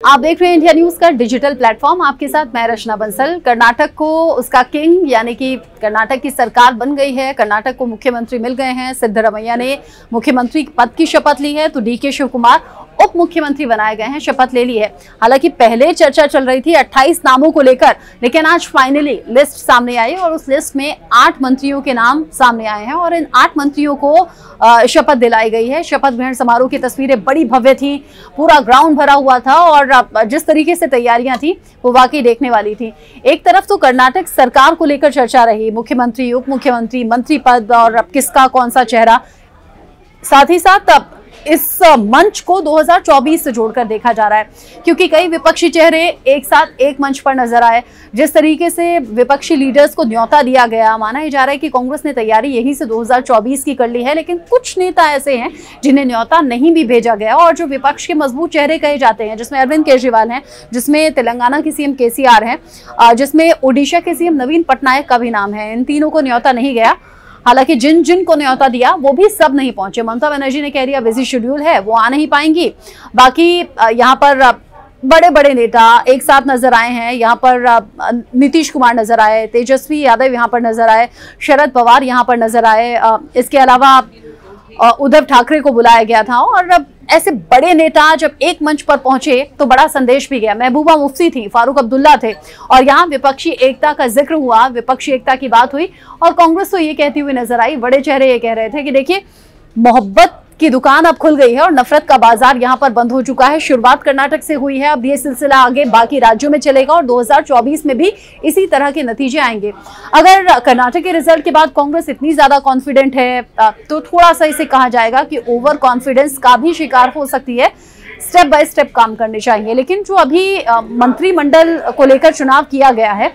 आप देख रहे हैं इंडिया न्यूज का डिजिटल प्लेटफॉर्म। आपके साथ मैं रचना बंसल। कर्नाटक को उसका किंग यानी कि कर्नाटक की सरकार बन गई है। कर्नाटक को मुख्यमंत्री मिल गए हैं। सिद्धरमैया ने मुख्यमंत्री पद की शपथ ली है तो डीके शिव कुमार उप मुख्यमंत्री बनाए गए हैं, शपथ ले ली है। हालांकि पहले चर्चा चल रही थी 28 नामों को लेकर, लेकिन आज फाइनली लिस्ट सामने आई और उस लिस्ट में 8 मंत्रियों के नाम सामने आए हैं और इन 8 मंत्रियों को शपथ दिलाई गई है। शपथ ग्रहण समारोह की तस्वीरें बड़ी भव्य थी, पूरा ग्राउंड भरा हुआ था और जिस तरीके से तैयारियां थी वो वाकई देखने वाली थी। एक तरफ तो कर्नाटक सरकार को लेकर चर्चा रही, मुख्यमंत्री, उप मुख्यमंत्री, मंत्री पद और अब किसका कौन सा चेहरा। साथ ही साथ अब इस मंच को 2024 से जोड़कर देखा जा रहा है क्योंकि कई विपक्षी चेहरे एक साथ एक मंच पर नजर आए। जिस तरीके से विपक्षी लीडर्स को न्योता दिया गया, माना ही जा रहा है कि कांग्रेस ने तैयारी यहीं से 2024 की कर ली है, लेकिन कुछ नेता ऐसे हैं जिन्हें न्योता नहीं भी भेजा गया और जो विपक्ष के मजबूत चेहरे कहे जाते हैं, जिसमें अरविंद केजरीवाल हैं, जिसमें तेलंगाना की सीएम केसीआर हैं, जिसमें ओडिशा के सीएम नवीन पटनायक का भी नाम है। इन तीनों को न्योता नहीं गया। हालांकि जिन को न्योता दिया वो भी सब नहीं पहुंचे। ममता बनर्जी ने कह दिया बिजी शेड्यूल है, वो आ नहीं पाएंगी। बाकी यहाँ पर बड़े बड़े नेता एक साथ नजर आए हैं। यहाँ पर नीतीश कुमार नजर आए, तेजस्वी यादव यहाँ पर नजर आए, शरद पवार यहाँ पर नजर आए। इसके अलावा उद्धव ठाकरे को बुलाया गया था और ऐसे बड़े नेता जब एक मंच पर पहुंचे तो बड़ा संदेश भी गया। महबूबा मुफ्ती थी, फारूक अब्दुल्ला थे और यहाँ विपक्षी एकता का जिक्र हुआ, विपक्षी एकता की बात हुई और कांग्रेस तो ये कहती हुई नजर आई, बड़े चेहरे ये कह रहे थे कि देखिए मोहब्बत की दुकान अब खुल गई है और नफरत का बाजार यहाँ पर बंद हो चुका है। शुरुआत कर्नाटक से हुई है, अब ये सिलसिला आगे बाकी राज्यों में चलेगा और 2024 में भी इसी तरह के नतीजे आएंगे। अगर कर्नाटक के रिजल्ट के बाद कांग्रेस इतनी ज्यादा कॉन्फिडेंट है तो थोड़ा सा इसे कहा जाएगा कि ओवर कॉन्फिडेंस का भी शिकार हो सकती है। स्टेप बाय स्टेप काम करने चाहिए। लेकिन जो अभी मंत्रिमंडल को लेकर चुनाव किया गया है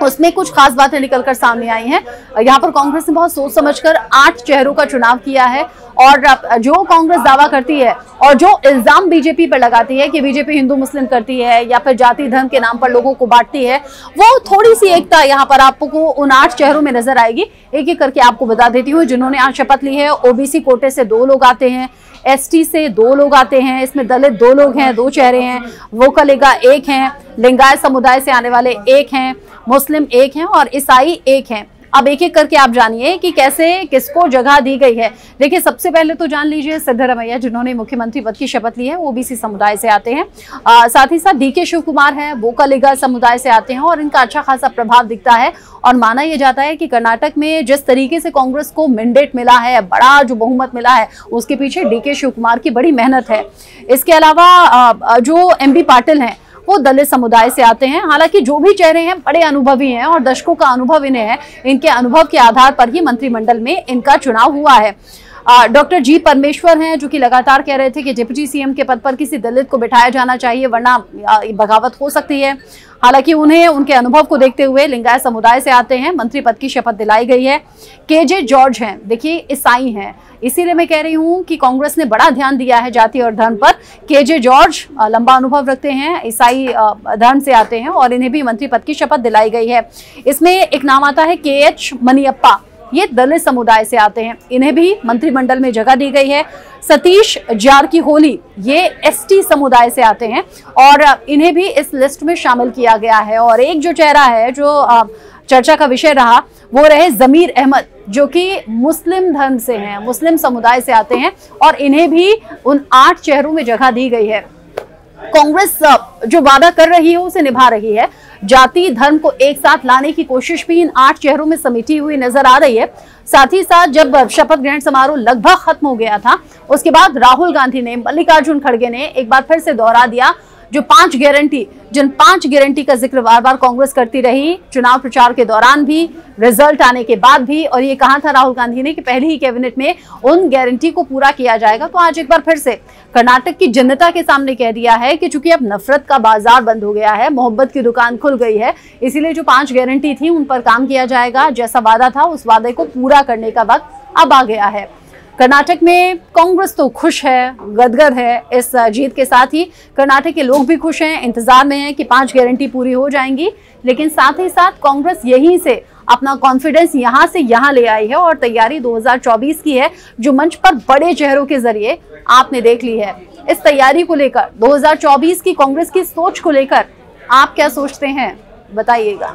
उसमें कुछ खास बातें निकलकर सामने आई हैं। यहाँ पर कांग्रेस ने बहुत सोच समझकर 8 चेहरों का चुनाव किया है और जो कांग्रेस दावा करती है और जो इल्जाम बीजेपी पर लगाती है कि बीजेपी हिंदू मुस्लिम करती है या फिर जाति धर्म के नाम पर लोगों को बांटती है, वो थोड़ी सी एकता यहाँ पर आपको उन 8 चेहरों में नजर आएगी। एक एक करके आपको बता देती हूँ जिन्होंने आज शपथ ली है। ओबीसी कोटे से 2 लोग आते हैं, एसटी से 2 लोग आते हैं, इसमें दलित 2 लोग हैं, 2 चेहरे हैं, वोकलिगा 1 हैं, लिंगायत समुदाय से आने वाले 1 हैं, मुस्लिम 1 हैं और ईसाई 1 हैं। अब एक एक करके आप जानिए कि कैसे किसको जगह दी गई है। देखिए सबसे पहले तो जान लीजिए सिद्धरमैया जिन्होंने मुख्यमंत्री पद की शपथ ली है, वो ओबीसी समुदाय से आते हैं। साथ ही साथ डीके शिव कुमार हैं, वोकलिगा समुदाय से आते हैं और इनका अच्छा खासा प्रभाव दिखता है और माना यह जाता है कि कर्नाटक में जिस तरीके से कांग्रेस को मैंडेट मिला है, बड़ा जो बहुमत मिला है, उसके पीछे डीके शिव कुमार की बड़ी मेहनत है। इसके अलावा जो एमबी पाटिल हैं वो दलित समुदाय से आते हैं। हालांकि जो भी चेहरे हैं बड़े अनुभवी हैं और दशकों का अनुभव इन्हें है। इनके अनुभव के आधार पर ही मंत्रिमंडल में इनका चुनाव हुआ है। डॉक्टर जी परमेश्वर हैं जो कि लगातार कह रहे थे कि डिप्टी सीएम के पद पर किसी दलित को बिठाया जाना चाहिए वरना बगावत हो सकती है। हालांकि उन्हें उनके अनुभव को देखते हुए लिंगायत समुदाय से आते हैं, मंत्री पद की शपथ दिलाई गई है। केजे जॉर्ज हैं, देखिए ईसाई हैं, इसीलिए मैं कह रही हूं कि कांग्रेस ने बड़ा ध्यान दिया है जाति और धर्म पर। केजे जॉर्ज लंबा अनुभव रखते हैं, ईसाई धर्म से आते हैं और इन्हें भी मंत्री पद की शपथ दिलाई गई है। इसमें एक नाम आता है KH मनियप्पा, ये दलित समुदाय से आते हैं, इन्हें भी मंत्रिमंडल में जगह दी गई है। सतीश जारकीहोली ये एसटी समुदाय से आते हैं और इन्हें भी इस लिस्ट में शामिल किया गया है। और एक जो चेहरा है जो चर्चा का विषय रहा वो रहे जमीर अहमद जो कि मुस्लिम धर्म से हैं, मुस्लिम समुदाय से आते हैं और इन्हें भी उन 8 चेहरों में जगह दी गई है। कांग्रेस जो वादा कर रही है उसे निभा रही है। जाति धर्म को एक साथ लाने की कोशिश भी इन 8 चेहरों में समेटी हुई नजर आ रही है। साथ ही साथ जब शपथ ग्रहण समारोह लगभग खत्म हो गया था उसके बाद राहुल गांधी ने, मल्लिकार्जुन खड़गे ने एक बार फिर से दोहरा दिया जो 5 गारंटी, जिन 5 गारंटी का जिक्र बार बार कांग्रेस करती रही चुनाव प्रचार के दौरान भी, रिजल्ट आने के बाद भी, और ये कहा था राहुल गांधी ने कि पहले ही कैबिनेट में उन गारंटी को पूरा किया जाएगा। तो आज एक बार फिर से कर्नाटक की जनता के सामने कह दिया है कि चूंकि अब नफरत का बाजार बंद हो गया है, मोहब्बत की दुकान खुल गई है, इसीलिए जो 5 गारंटी थी उन पर काम किया जाएगा। जैसा वादा था उस वादे को पूरा करने का वक्त अब आ गया है। कर्नाटक में कांग्रेस तो खुश है, गदगद है इस जीत के साथ ही कर्नाटक के लोग भी खुश हैं, इंतजार में हैं कि 5 गारंटी पूरी हो जाएंगी। लेकिन साथ ही साथ कांग्रेस यहीं से अपना कॉन्फिडेंस यहां से यहां ले आई है और तैयारी 2024 की है जो मंच पर बड़े चेहरों के जरिए आपने देख ली है। इस तैयारी को लेकर, 2024 की कांग्रेस की सोच को लेकर आप क्या सोचते हैं, बताइएगा।